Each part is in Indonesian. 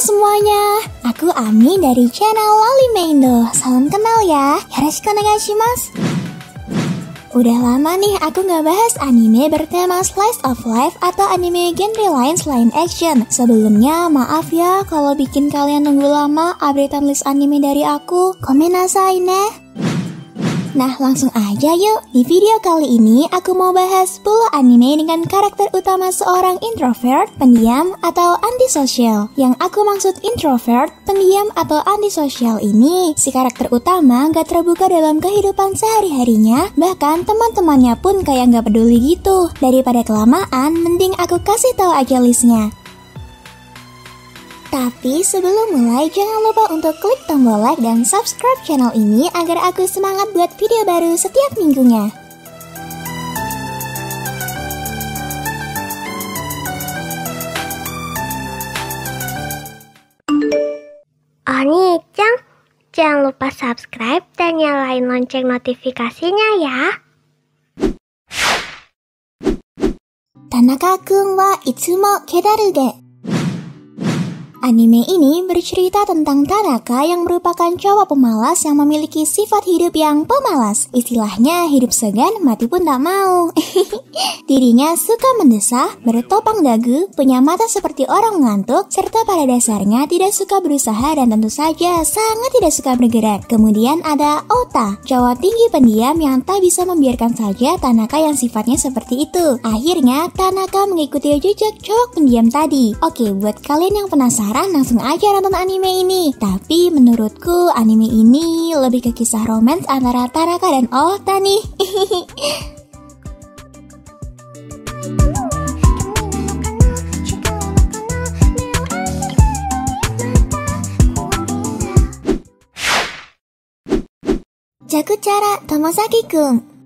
semuanya, aku Ami dari channel Lali Meindo. Salam kenal ya, yoroshiku onegaishimasu. Udah lama nih aku nggak bahas anime bertema slice of life atau anime genre lain selain action. Sebelumnya maaf ya kalau bikin kalian nunggu lama updatean list anime dari aku. Komenasai ne. Nah langsung aja yuk. Di video kali ini aku mau bahas 10 anime dengan karakter utama seorang introvert, pendiam, atau antisosial. Yang aku maksud introvert, pendiam, atau antisosial ini, si karakter utama gak terbuka dalam kehidupan sehari-harinya, bahkan teman-temannya pun kayak gak peduli gitu. Daripada kelamaan, mending aku kasih tahu aja listnya. Tapi sebelum mulai, jangan lupa untuk klik tombol like dan subscribe channel ini agar aku semangat buat video baru setiap minggunya. Oni-chan, jangan lupa subscribe dan nyalain lonceng notifikasinya ya. Tanaka-kun wa itsumo kedaru de. Anime ini bercerita tentang Tanaka yang merupakan cowok pemalas yang memiliki sifat hidup yang pemalas. Istilahnya hidup segan, mati pun tak mau. Dirinya suka mendesah, bertopang dagu, punya mata seperti orang ngantuk, serta pada dasarnya tidak suka berusaha dan tentu saja sangat tidak suka bergerak. Kemudian ada Ota, cowok tinggi pendiam yang tak bisa membiarkan saja Tanaka yang sifatnya seperti itu. Akhirnya Tanaka mengikuti jejak cowok pendiam tadi. Oke, buat kalian yang penasaran, langsung aja nonton anime ini. Tapi menurutku anime ini lebih ke kisah romans antara Tanaka dan Ota nih. Jakuchara Tomosaki-kun.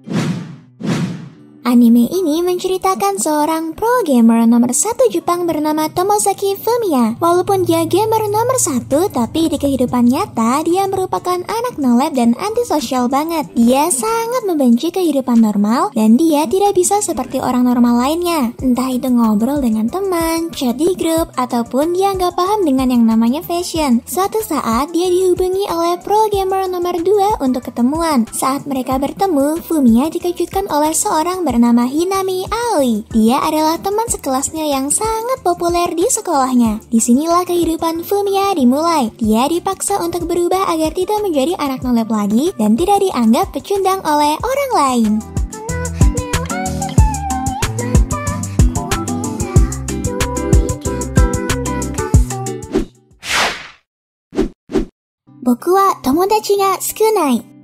Anime ini menceritakan seorang pro gamer nomor 1 Jepang bernama Tomosaki Fumiya. Walaupun dia gamer nomor 1, tapi di kehidupan nyata dia merupakan anak nolep dan antisosial banget. Dia sangat membenci kehidupan normal dan dia tidak bisa seperti orang normal lainnya. Entah itu ngobrol dengan teman, chat di grup, ataupun dia nggak paham dengan yang namanya fashion. Suatu saat dia dihubungi oleh pro gamer nomor 2 untuk ketemuan. Saat mereka bertemu, Fumiya dikejutkan oleh seorang bernama Hinami Aoi. Dia adalah teman sekelasnya yang sangat populer di sekolahnya. Disinilah kehidupan Fumiya dimulai. Dia dipaksa untuk berubah agar tidak menjadi anak nolep lagi dan tidak dianggap pecundang oleh orang lain. Boku wa tomodachi ga sukunai.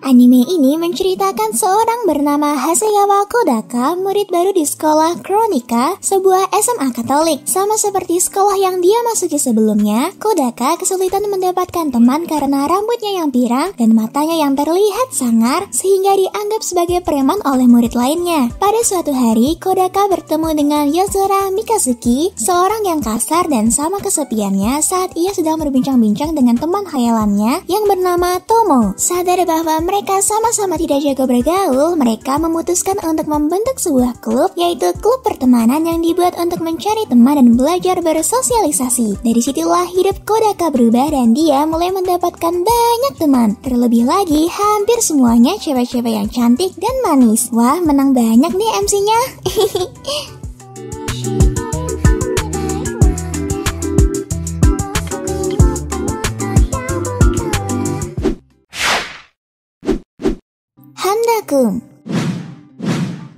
Anime ini menceritakan seorang bernama Hasegawa Kodaka, murid baru di sekolah Kronika, sebuah SMA Katolik. Sama seperti sekolah yang dia masuki sebelumnya, Kodaka kesulitan mendapatkan teman karena rambutnya yang pirang dan matanya yang terlihat sangar, sehingga dianggap sebagai preman oleh murid lainnya. Pada suatu hari, Kodaka bertemu dengan Yozora Mikazuki, seorang yang kasar dan sama kesepiannya saat ia sedang berbincang-bincang dengan teman khayalannya yang bernama Tomo. Sadar bahwa mereka sama-sama tidak jago bergaul, mereka memutuskan untuk membentuk sebuah klub, yaitu klub pertemanan yang dibuat untuk mencari teman dan belajar bersosialisasi. Dari situlah hidup Kodaka berubah dan dia mulai mendapatkan banyak teman. Terlebih lagi, hampir semuanya cewek-cewek yang cantik dan manis. Wah, menang banyak nih MC-nya. Handa-kun.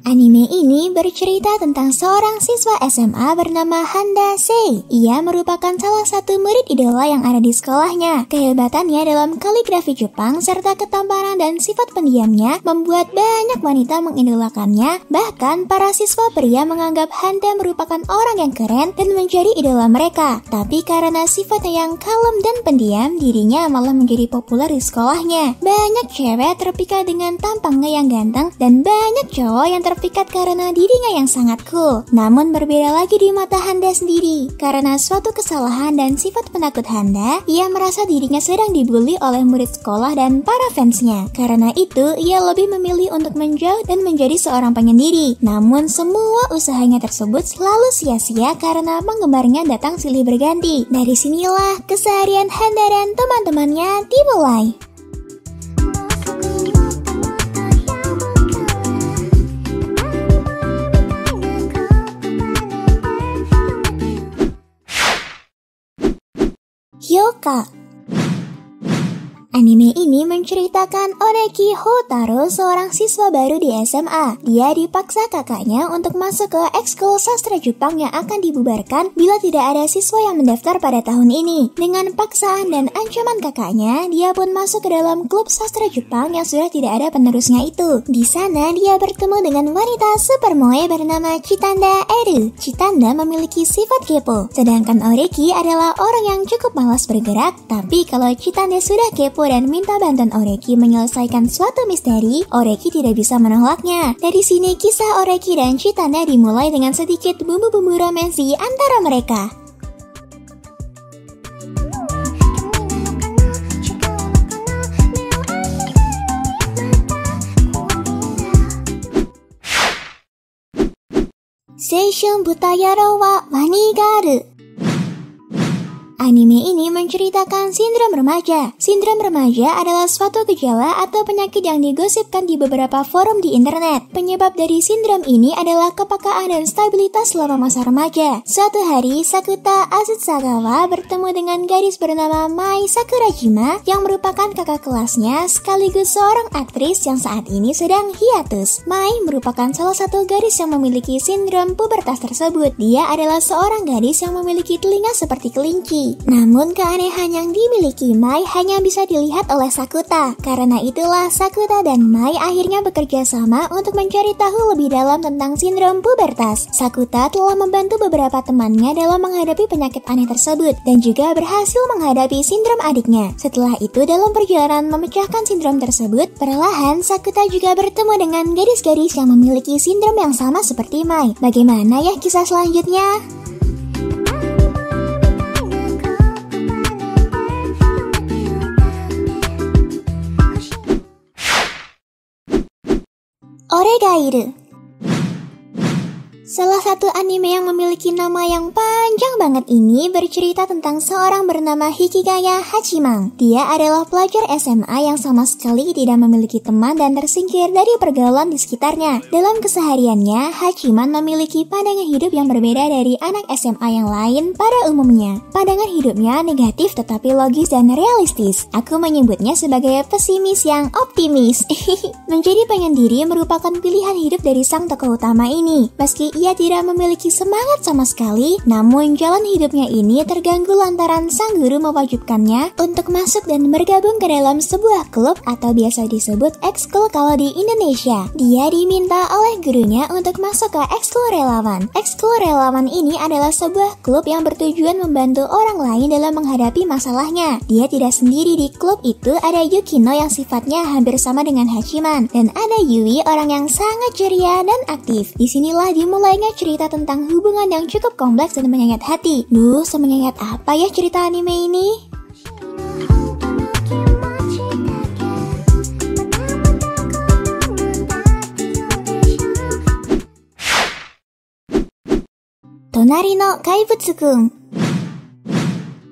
Anime ini bercerita tentang seorang siswa SMA bernama Handa Sei. Ia merupakan salah satu murid idola yang ada di sekolahnya. Kehebatannya dalam kaligrafi Jepang serta ketampanan dan sifat pendiamnya membuat banyak wanita mengidolakannya. Bahkan para siswa pria menganggap Handa merupakan orang yang keren dan menjadi idola mereka. Tapi karena sifatnya yang kalem dan pendiam, dirinya malah menjadi populer di sekolahnya. Banyak cewek terpikat dengan tampangnya yang ganteng dan banyak cowok yang terpikat bersikap pikat karena dirinya yang sangat cool. Namun berbeda lagi di mata Handa sendiri. Karena suatu kesalahan dan sifat penakut Handa, ia merasa dirinya sedang dibully oleh murid sekolah dan para fansnya. Karena itu, ia lebih memilih untuk menjauh dan menjadi seorang penyendiri. Namun semua usahanya tersebut selalu sia-sia karena penggemarnya datang silih berganti. Dari sinilah keseharian Handa dan teman-temannya dimulai. Hyoka. Anime ini menceritakan Oreki Houtaro, seorang siswa baru di SMA. Dia dipaksa kakaknya untuk masuk ke ekskul sastra Jepang yang akan dibubarkan bila tidak ada siswa yang mendaftar pada tahun ini. Dengan paksaan dan ancaman kakaknya, dia pun masuk ke dalam klub sastra Jepang yang sudah tidak ada penerusnya itu. Di sana dia bertemu dengan wanita supermoe bernama Chitanda Eru. Chitanda memiliki sifat kepo, sedangkan Oreki adalah orang yang cukup malas bergerak. Tapi kalau Chitanda sudah kepo dan minta bantuan Oreki menyelesaikan suatu misteri, Oreki tidak bisa menolaknya. Dari sini kisah Oreki dan Chitanda dimulai dengan sedikit bumbu-bumbu romansi antara mereka. Seishun Butayaro wa Wanigaru. Anime ini menceritakan sindrom remaja. Sindrom remaja adalah suatu gejala atau penyakit yang digosipkan di beberapa forum di internet. Penyebab dari sindrom ini adalah kepekaan dan stabilitas selama masa remaja. Suatu hari, Sakuta Azutsagawa bertemu dengan gadis bernama Mai Sakurajima yang merupakan kakak kelasnya sekaligus seorang aktris yang saat ini sedang hiatus. Mai merupakan salah satu gadis yang memiliki sindrom pubertas tersebut. Dia adalah seorang gadis yang memiliki telinga seperti kelinci. Namun keanehan yang dimiliki Mai hanya bisa dilihat oleh Sakuta. Karena itulah Sakuta dan Mai akhirnya bekerja sama untuk mencari tahu lebih dalam tentang sindrom pubertas. Sakuta telah membantu beberapa temannya dalam menghadapi penyakit aneh tersebut dan juga berhasil menghadapi sindrom adiknya. Setelah itu dalam perjalanan memecahkan sindrom tersebut, perlahan Sakuta juga bertemu dengan gadis-gadis yang memiliki sindrom yang sama seperti Mai. Bagaimana ya kisah selanjutnya? Oregairu. Salah satu anime yang memiliki nama yang panjang banget ini bercerita tentang seorang bernama Hikigaya Hachiman. Dia adalah pelajar SMA yang sama sekali tidak memiliki teman dan tersingkir dari pergaulan di sekitarnya. Dalam kesehariannya, Hachiman memiliki pandangan hidup yang berbeda dari anak SMA yang lain pada umumnya. Pandangan hidupnya negatif tetapi logis dan realistis. Aku menyebutnya sebagai pesimis yang optimis. Menjadi penyendiri merupakan pilihan hidup dari sang tokoh utama ini. Meski ia tidak memiliki semangat sama sekali, namun jalan hidupnya ini terganggu lantaran sang guru mewajibkannya untuk masuk dan bergabung ke dalam sebuah klub atau biasa disebut ekskul kalau di Indonesia. Dia diminta oleh gurunya untuk masuk ke ekskul relawan. Ekskul relawan ini adalah sebuah klub yang bertujuan membantu orang lain dalam menghadapi masalahnya. Dia tidak sendiri di klub itu, ada Yukino yang sifatnya hampir sama dengan Hachiman, dan ada Yui, orang yang sangat ceria dan aktif. Disinilah dimulainya cerita tentang hubungan yang cukup kompleks dan menyayat hati. Duh, semenyayat apa ya cerita anime ini? Tonari no Kaibutsu-kun.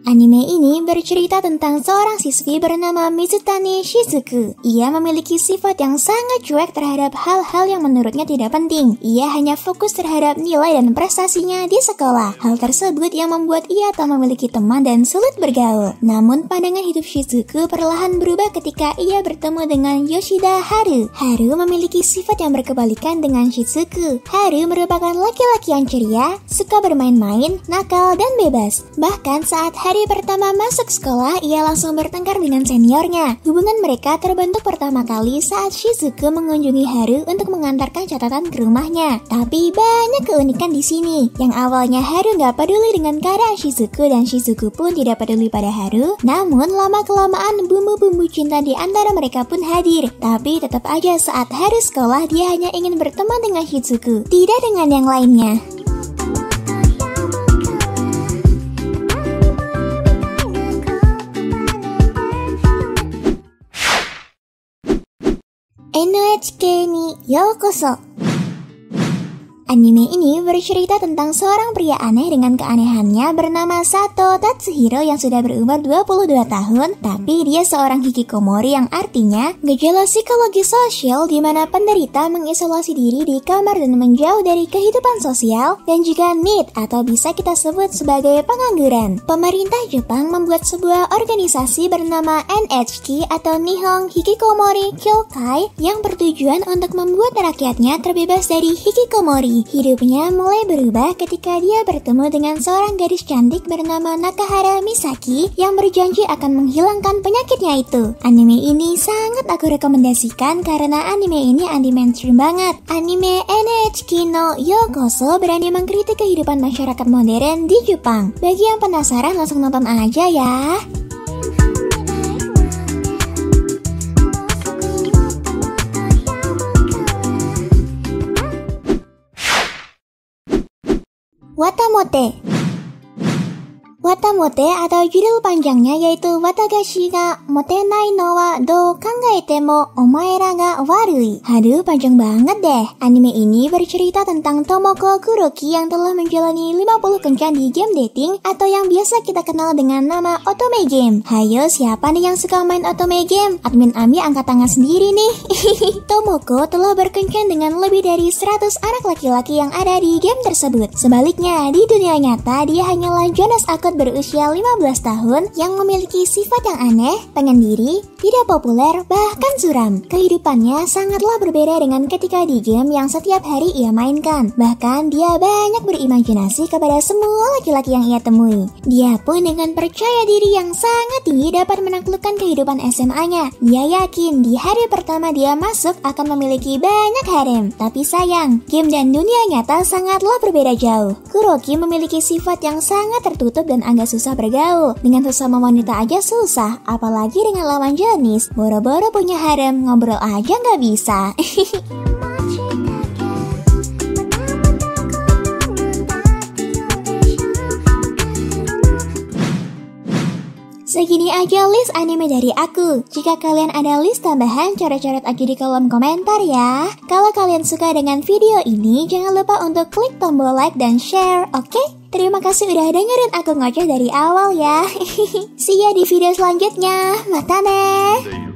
Anime ini bercerita tentang seorang siswi bernama Mizutani Shizuku. Ia memiliki sifat yang sangat cuek terhadap hal-hal yang menurutnya tidak penting. Ia hanya fokus terhadap nilai dan prestasinya di sekolah. Hal tersebut yang membuat ia tak memiliki teman dan sulit bergaul. Namun pandangan hidup Shizuku perlahan berubah ketika ia bertemu dengan Yoshida Haru. Haru memiliki sifat yang berkebalikan dengan Shizuku. Haru merupakan laki-laki yang ceria, suka bermain-main, nakal, dan bebas. Bahkan saat hari pertama masuk sekolah, ia langsung bertengkar dengan seniornya. Hubungan mereka terbentuk pertama kali saat Shizuku mengunjungi Haru untuk mengantarkan catatan ke rumahnya. Tapi banyak keunikan di sini. Yang awalnya Haru nggak peduli dengan keadaan Shizuku dan Shizuku pun tidak peduli pada Haru. Namun lama-kelamaan bumbu-bumbu cinta di antara mereka pun hadir. Tapi tetap aja saat Haru sekolah, dia hanya ingin berteman dengan Shizuku, tidak dengan yang lainnya. NHK ni Yokoso. Anime ini bercerita tentang seorang pria aneh dengan keanehannya bernama Sato Tatsuhiro yang sudah berumur 22 tahun, tapi dia seorang hikikomori yang artinya gejala psikologi sosial di mana penderita mengisolasi diri di kamar dan menjauh dari kehidupan sosial, dan juga NEET atau bisa kita sebut sebagai pengangguran. Pemerintah Jepang membuat sebuah organisasi bernama NHK atau Nihon Hikikomori Kyokai yang bertujuan untuk membuat rakyatnya terbebas dari hikikomori. Hidupnya mulai berubah ketika dia bertemu dengan seorang gadis cantik bernama Nakahara Misaki yang berjanji akan menghilangkan penyakitnya itu. Anime ini sangat aku rekomendasikan karena anime ini anti mainstream banget. Anime NHK no Yokoso berani mengkritik kehidupan masyarakat modern di Jepang. Bagi yang penasaran langsung nonton aja ya. Watamote. Watamote atau judul panjangnya yaitu Watagashi ga motenai no wa dou kangaete mo omaera ga warui. Aduh, panjang banget deh. Anime ini bercerita tentang Tomoko Kuroki yang telah menjalani 50 kencan di game dating atau yang biasa kita kenal dengan nama Otome Game. Hayo, siapa nih yang suka main Otome Game? Admin Ami angkat tangan sendiri nih. Tomoko telah berkencan dengan lebih dari 100 anak laki-laki yang ada di game tersebut. Sebaliknya, di dunia nyata dia hanyalah Jonas Akut berusia 15 tahun yang memiliki sifat yang aneh, penyendiri, tidak populer, bahkan suram. Kehidupannya sangatlah berbeda dengan ketika di game yang setiap hari ia mainkan. Bahkan dia banyak berimajinasi kepada semua laki-laki yang ia temui. Dia pun dengan percaya diri yang sangat tinggi dapat menaklukkan kehidupan SMA-nya. Dia yakin di hari pertama dia masuk akan memiliki banyak harem. Tapi sayang, game dan dunia nyata sangatlah berbeda jauh. Kuroki memiliki sifat yang sangat tertutup dan agak susah bergaul. Dengan sesama wanita aja susah, apalagi dengan lawan jenis. Boro-boro punya harem, ngobrol aja nggak bisa. Segini aja list anime dari aku. Jika kalian ada list tambahan, coret-coret aja di kolom komentar ya. Kalau kalian suka dengan video ini, jangan lupa untuk klik tombol like dan share, oke? Terima kasih udah dengerin aku ngoceh dari awal ya. See ya di video selanjutnya. Mata ne.